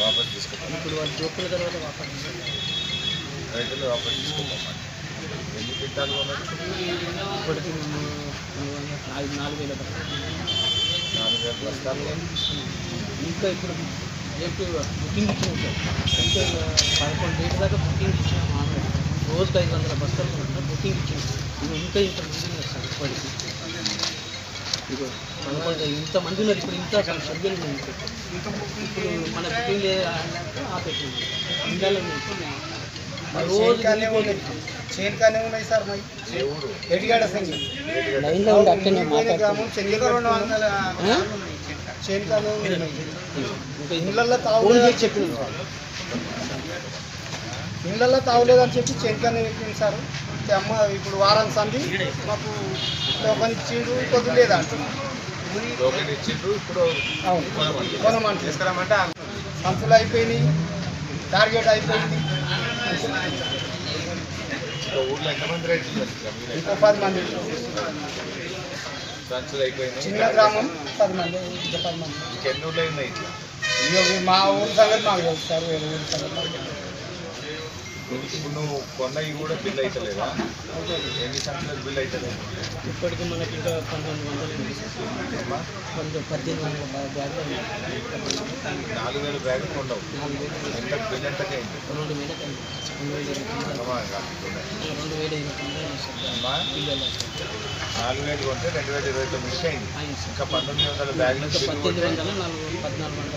వాపస్ తీసుకుంటాం. ఇప్పుడు వాళ్ళు జోకుల తర్వాత రైతులు వాపస్ తీసుకుంటాం. ఎన్ని క్వింటాలు ఇప్పటికి 4,000 బస్తాలు. ఇంకా ఇప్పుడు బుకింగ్ ఇచ్చినాం సార్. ఇంకా 11 డేస్ దాకా బుకింగ్ ఇచ్చినాం. రోజుకి 500 బస్తాలు బుకింగ్ ఇచ్చినాం. ఇంకా ఇంత మంది ఉన్నారు సార్ ఇప్పటికి. ఇగో ఇంతమంది ఉన్నారు. ఇప్పుడు ఇంత షెడ్యూల్ ఉంది. ఇప్పుడు మన బుకింగ్ ఆపేసింది. ఇండియాలో రోజు చేనుకానే ఉన్నాయి సార్. మరి ఎడిగాడ సంఖ్య లైన్లో ఉండి అట్లనే గ్రామం చెంగిలో 200 చేనుకానే ఉన్నాయి. ఇంకా ఇళ్ళల్లో తాగులేదు చెప్పింది. ఇళ్ళల్లో తాగులేదని చెప్పి చేనుకానే చెప్పింది సార్. అమ్మ ఇప్పుడు వారం సంది మాకు టోకన్ ఇచ్చిండు, కొద్ది లేదా అంటున్నాడు. కొనమంటే తీసుకురామంటే సంచులు అయిపోయినాయి, టార్గెట్ అయిపోయింది. ఇంకో 10 మంది. చిన్న గ్రామం 10 మంది. ఇంకా 10 మంది. మా ఊరి సంగతి మాకు తెలుసు సార్. వేరే ఊరి సంగతి ఇప్పుడు నువ్వు కొన్నవి కూడా బిల్ అవుతలేదా? ఎన్ని సంవత్సరాలు బిల్ అవుతలేదు? ఇప్పటికి మనకి ఇంకా 1,900 1,800 బ్యాగులు 4,000 బ్యాగులు కొన్నావు. ఎంత బిల్ ఎంతకి అయింది? 2,000 4,000 కొంటే 2,029 అయింది. ఇంకా 1,900 బ్యాగులు. 1,400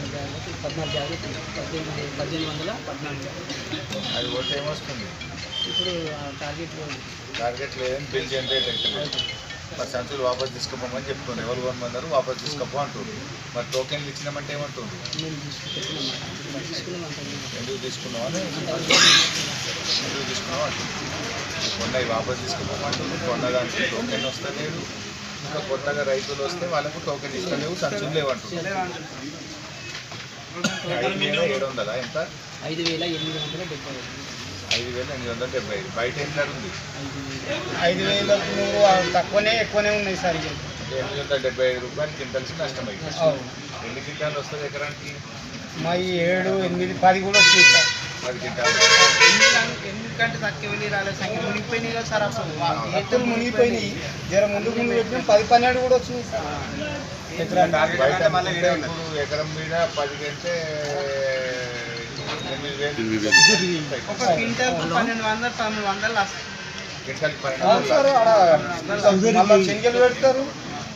బ్యాగులకి 14 బ్యాగులు 1,814. అది కొట్టి ఏమొస్తుంది? ఇప్పుడు టార్గెట్ లేదని బిల్ జనరేట్ అవుతుంది. మరి సంచులు వాపస్ తీసుకుపోమని చెప్తుంది. ఎవరు కొనమన్నారు వాపస్ తీసుకుపో అంటుంది. మరి టోకెన్లు ఇచ్చినామంటే ఏమంటుంది? ఎందుకు తీసుకున్నావు అంటుంది. కొన్నవి వాపస్ తీసుకుపోమంటుంది. కొన్నదానికి టోకెన్ వస్తలేదు. ఇంకా కొత్తగా రైతులు వస్తే వాళ్ళకు టోకెన్ ఇస్తలేవు, సంచులు లేవంటుంది. 5,700 ఎంత? 5,875. బయట ఏం ధర ఉంది? 5,000 తక్కువనే ఎక్కువనే ఉన్నాయి సార్. 875 రూపాయలు క్వింటల్స్ నష్టమైంది. ఎన్ని క్వింటాలు వస్తుంది ఎకరానికి? మా 7, 8, 10 కూడా వచ్చింది సార్. 10 క్వింటాలు. ఎందుకంటే తక్కువ రాలేదు. సంఖ్య మునిగిపోయినాయి కదా సార్. అసలు ఎత్తులు మునిగిపోయినాయి. జర ముందు పెట్టిన 10, 12 కూడా వచ్చింది సార్. ఎకరం మీద 10 కంటే 8,000 శనగలు పెడతారు,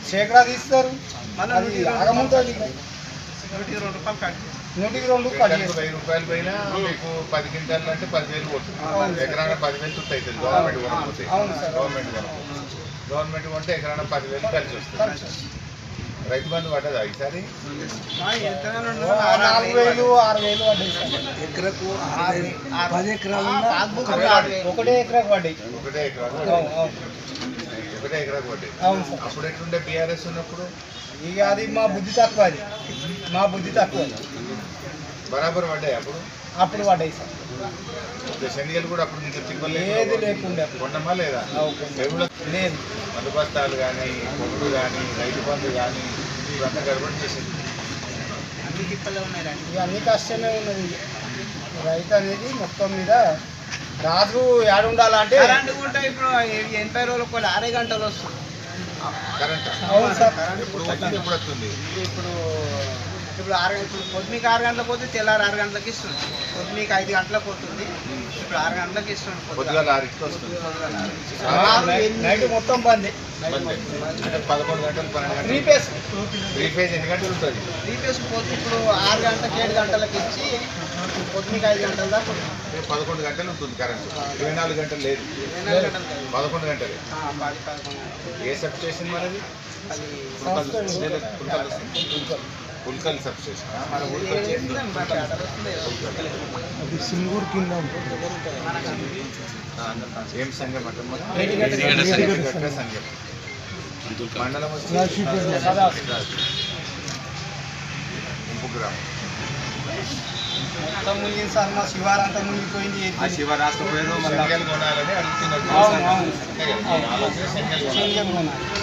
చేకడా తీస్తారు. ఆగముంటుంది. 102 కట్ 1000 రూపాయలు పైన మీకు 10 క్వింటాలు అంటే 10,000 పోతుంది. ఎకరాన 10,000 చుట్టూ అవుతుంది. గవర్నమెంట్ కొంటే ఎకరాన 10,000 కలిసి వస్తుంది. రైతు బంధు పడ్డదా ఈసారి? 4,000, 6,000 పడ్డాయి సార్. ఎకరకు 10 ఎకరాలు ఒకటే ఎకరాకు పడ్డాయి. ఒకటే ఎకరాకు పడ్డాయి. అవును సార్. అప్పుడు ఎట్లుండే బీఆర్ఎస్ ఉన్నప్పుడు? ఇక అది మా బుద్ధి తక్కువ. బరాబర్ పడ్డాయి అప్పుడు పడ్డాయి సార్. శనిగలు కూడా అప్పుడు ఇంకా ఏది లేకుండా కొన్నమా లేదా? లేదు. మందు బస్తాలు కానీ, పొగుడు కానీ, రైతు బంధు కానీ ఇవంతా గడబడి చేసింది. అన్ని కష్టమే ఉన్నది. రైతు అనేది మొత్తం మీద రాజు ఏడు ఉండాలంటే ఇప్పుడు 80 రోజులకు 6 గంటలు వస్తుంది కరెంట్. అవును సార్. ఇప్పుడు వస్తుంది. ఇప్పుడు 6 పొద్దుమీకు 6 గంటలకు పోతే తెల్లారి 6 గంటలకు ఇస్తుంది. పొద్దుమీకు 5 గంటలకు పోతుంది. ఇప్పుడు 6 గంటలకు ఇస్తుంది. పొద్దుగాల 6కి వస్తుంది. నైట్ మొత్తం బంద్. అంటే 11 గంటలు 12 గంటలు. 3 ఫేజ్ ఎన్ని గంటలు ఉంటుంది? 3 ఫేజ్ పోతే ఇప్పుడు 6 గంటలకు 7 గంటలకు ఇచ్చి పొద్దునికి 5 గంటల దాకా 11 గంటలు ఉంటుంది కరెంట్. 24 గంటలు లేదు. 11 గంటలే. ఏ సబ్ స్టేషన్ మనది? ఉల్కల్ సబ్స్టేషన్ మన ఊరికి వచ్చేది సింగూరు కింద ఏం సంఘం అంటే సంఘం మండలం వచ్చి ఇంపు గ్రామం మొత్తం మునిగింది సార్ మా శివారంతా మునిగిపోయింది ఆ శివ రాష్ట్రపోయారు సంఖ్యలు కొనాలని అడుగుతున్నారు అవును, అవును. అంతే కదా? ఆలోచన సంఖ్యలు కొనాలి. శనగలు కొనాలి.